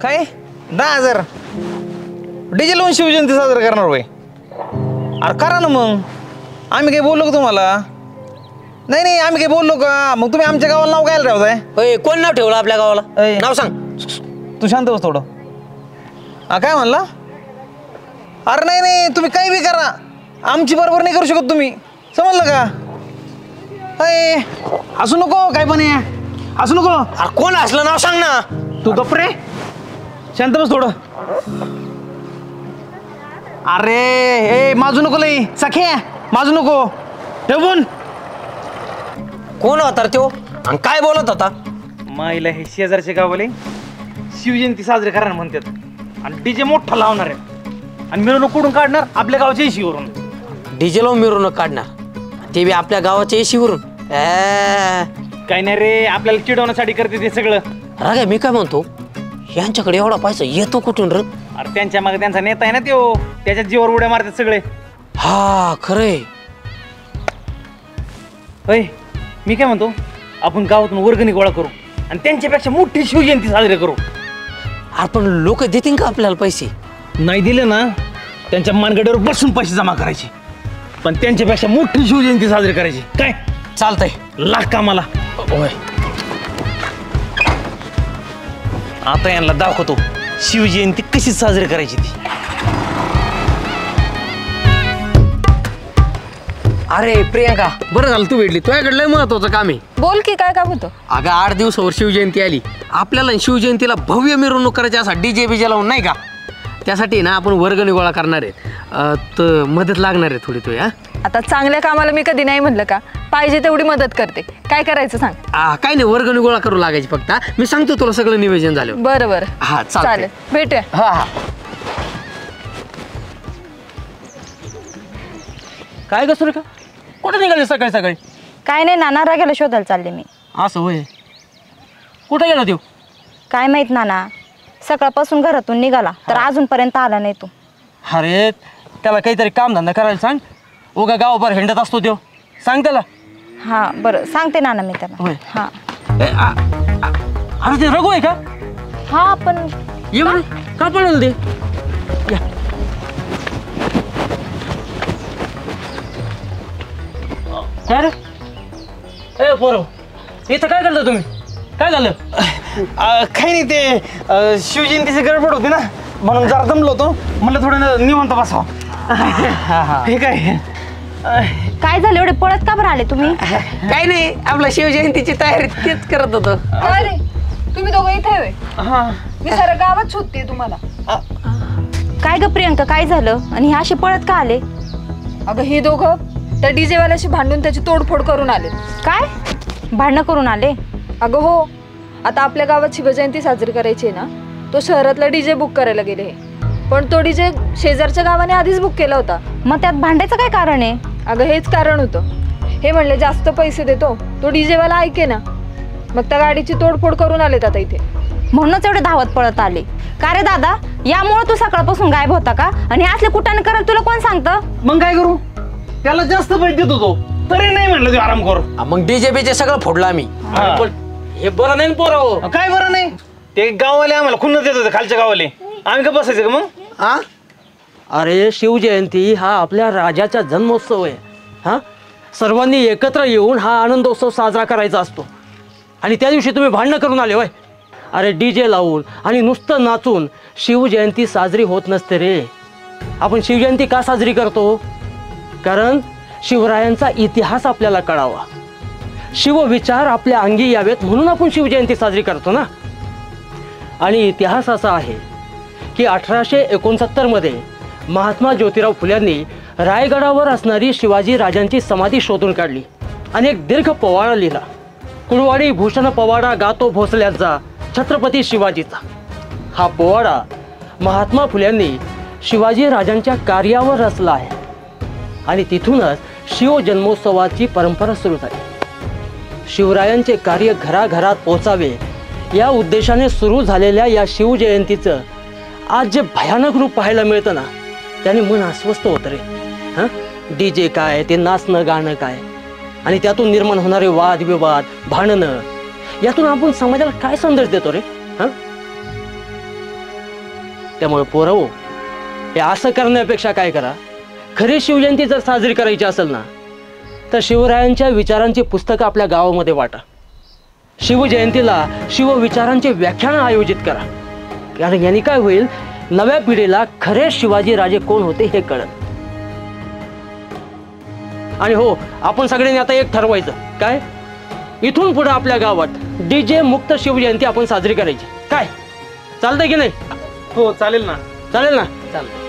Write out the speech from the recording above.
काय 10,000 डीजे लावून शिवजयंती साजरी करणार होय? अरे करा ना मग. आम्ही काही बोललो का तुम्हाला? नाही आम्ही काही बोललो का? मग तुम्ही आमच्या गावाला नाव घ्यायला ठेवताय? कोण नाव ठेवलं आपल्या गावाला? नाव सांग. तू शांत बस थोडं. काय म्हणला? अरे नाही तुम्ही काही बी करा, आमची बरोबर नाही करू शकत तुम्ही, समजलं का? हसू नको, काय पण हसू नको. अरे कोण असलं नाव सांग ना. तू गप्प रे, शांत बस थोडं. अरे माजू नको लई सखे, माजू नको. ठेवून कोण होता रे तो आणि काय बोलत होता? माईला हे शेजारचे गावले शिवजयंती साजरी करणार म्हणतात आणि डीजे मोठा लावणार आहे आणि मिरवणूक कुठून काढणार? आपल्या गावाच्या एशीवरून. डीजे लावून मिरवणूक काढणार, ते बी आपल्या गावाच्या एशीवरून? काही नाही रे, आपल्याला चिडवण्यासाठी करते ते सगळं. रागा मी काय म्हणतो, यांच्याकडे एवढा पैसा येतो कुठून रे? अरे त्यांच्या मागे त्यांचा नेता आहे ना त्यो, त्याच्या जीवावर उड्या मारतात सगळे. हा खरंय. मी काय म्हणतो, आपण गावातून वर्गणी गोळा करू आणि त्यांच्यापेक्षा मोठी शिवजयंती साजरी करू. आपण लोक देतील का आपल्याला पैसे? नाही दिले ना, त्यांच्या मानगड्यावर बसून पैसे जमा करायचे, पण त्यांच्यापेक्षा मोठी शिवजयंती साजरी करायची. काय चालतंय, लाख कामाला. होय. आता यांना दाखवतो शिवजयंती कशी साजरी करायची ती. अरे प्रियंका, बरं झालं तू भेटली. तुझ्याकडे लय महत्वाचं काम आहे. बोल की, काय काम होतं? अगं 8 दिवसावर शिवजयंती आली, आपल्याला शिवजयंतीला भव्य मिरवणूक करायची, असा डीजे बीजे लावून नाही का? त्यासाठी ना आपण वर्गणी गोळा करणार आहेत, तर मदत लागणार आहे थोडी तुझी. आता चांगल्या कामाला मी कधी नाही म्हणलं का? पाहिजे तेवढी मदत करते. काय करायचं सांग. काय नाही, वर्गणी गोळा करू लागायची फक्त. मी सांगतो तुला सगळं नियोजन झालं. बरं बरं, हा चालेल, भेटूया. हा. काय कसं रे का? कुठे निघाले सकाळी सकाळी? काय नाही, नाना रागाला शोधायला चालले मी. असं होय? कुठे गेला देऊ? काय माहित नाना, सकाळपासून घरातून निघाला तर अजूनपर्यंत आला नाही तू. अरे त्याला काहीतरी कामधंदा करायला सांग. उगा गावभर हिंडत असतो देव, सांग त्याला. हा बरं, सांगते नाना मी त्याला. होय. हा. अरे ते रघु आहे का? हा पण ये बरं, का पळवलं ते? या. काय रे? ए पोरं, इथं काय करता तुम्ही? काय झालं? काही नाही, ते शिवजयंतीची गडबड होती ना, म्हणून जरा दमलो होतो, म्हणलं थोडं निवांत बसावं. हे काय झालं, एवढे पळत का बरं आले तुम्ही? काय नाही, आपल्या शिवजयंतीची तयारी तेच करत होतो. अरे तुम्ही दोघं इथे होय? मी सारं गावात शोधते तुम्हाला. काय ग प्रियंका, काय झालं आणि हे असे पळत का आले? अगं हे दोघं त्या डीजे वाल्याशी भांडून त्याची तोडफोड करून आले. काय भांडणं करून आले? अगं हो, आता आपल्या गावात शिवजयंती साजरी करायची आहे ना, तो शहरातला डीजे बुक करायला गेले, पण तो डीजे शेजारच्या गावाने आधीच बुक केला होता. मग त्यात भांडायचं काय कारण आहे? अगं हेच कारण होतं. हे म्हणले जास्त पैसे देतो, तो डीजे वाला ऐके ना, मग त्या गाडीची तोडफोड करून आलेत आता इथे. म्हणूनच एवढे धावत पळत आले. का रे दादा, यामुळे तू सकाळपासून गायब होता का? आणि असले कुठाने करायला तुला कोण सांगतं? मग काय करू, त्याला जास्त पैसे देत होतो तरी नाही म्हणलं ते आराम कर. मग डीजे बीजे सगळं फोडलं आम्ही. हे बरं नाही पोरं. काय बरं नाही, ते गाववाले आम्हाला खुन्नस देत होते, खालच्या गावाले. आम्ही का बसायचं का मग? अरे शिवजयंती हा आपल्या राजाचा जन्मोत्सव आहे. हा, सर्वांनी एकत्र येऊन हा आनंदोत्सव साजरा करायचा असतो, आणि त्या दिवशी तुम्ही भांडणं करून आले होय. अरे डीजे लावून आणि नुसतं नाचून शिवजयंती साजरी होत नसते रे. आपण शिवजयंती का साजरी करतो? कारण शिवरायांचा इतिहास आपल्याला कळावा, शिवविचार आपल्या अंगी यावेत, म्हणून आपण शिवजयंती साजरी करतो ना. आणि इतिहास असा आहे की 1869 मध्ये महात्मा ज्योतिराव फुल्यांनी रायगडावर असणारी शिवाजी राजांची समाधी शोधून काढली आणि एक दीर्घ पोवाडा लिहिला. कुळवाडी भूषण पोवाडा गातो भोसल्यांचा छत्रपती शिवाजीचा. हा पोवाडा महात्मा फुल्यांनी शिवाजी राजांच्या कार्यावर रचला आहे, आणि तिथूनच शिवजन्मोत्सवाची परंपरा सुरू झाली. शिवरायांचे कार्य घराघरात पोचावे या उद्देशाने सुरू झालेल्या या शिवजयंतीचं आज जे भयानक रूप पाहायला मिळतं ना, त्याने मन अस्वस्थ होतं रे. हां, डीजे काय, ते नाचणं गाणं काय, आणि त्यातून निर्माण होणारे वादविवाद, भांडणं, यातून आपण समाजाला काय संदेश देतो रे? हां, त्यामुळे पोरं हे असं करण्यापेक्षा काय करा, खरी शिवजयंती जर साजरी करायची असेल ना तर शिवरायांच्या विचारांची पुस्तकं आपल्या गावामध्ये वाटा. शिवजयंतीला शिवविचारांचे व्याख्यान आयोजित करा. कारण यांनी काय होईल, नव्या पिढीला खरे शिवाजी राजे कोण होते हे कळत. आणि हो, आपण सगळ्यांनी आता एक ठरवायचं, काय इथून पुढे आपल्या गावात DJ मुक्त शिवजयंती आपण साजरी करायची. काय चालतंय की नाही? हो चालेल ना. चालेल ना? चालेल.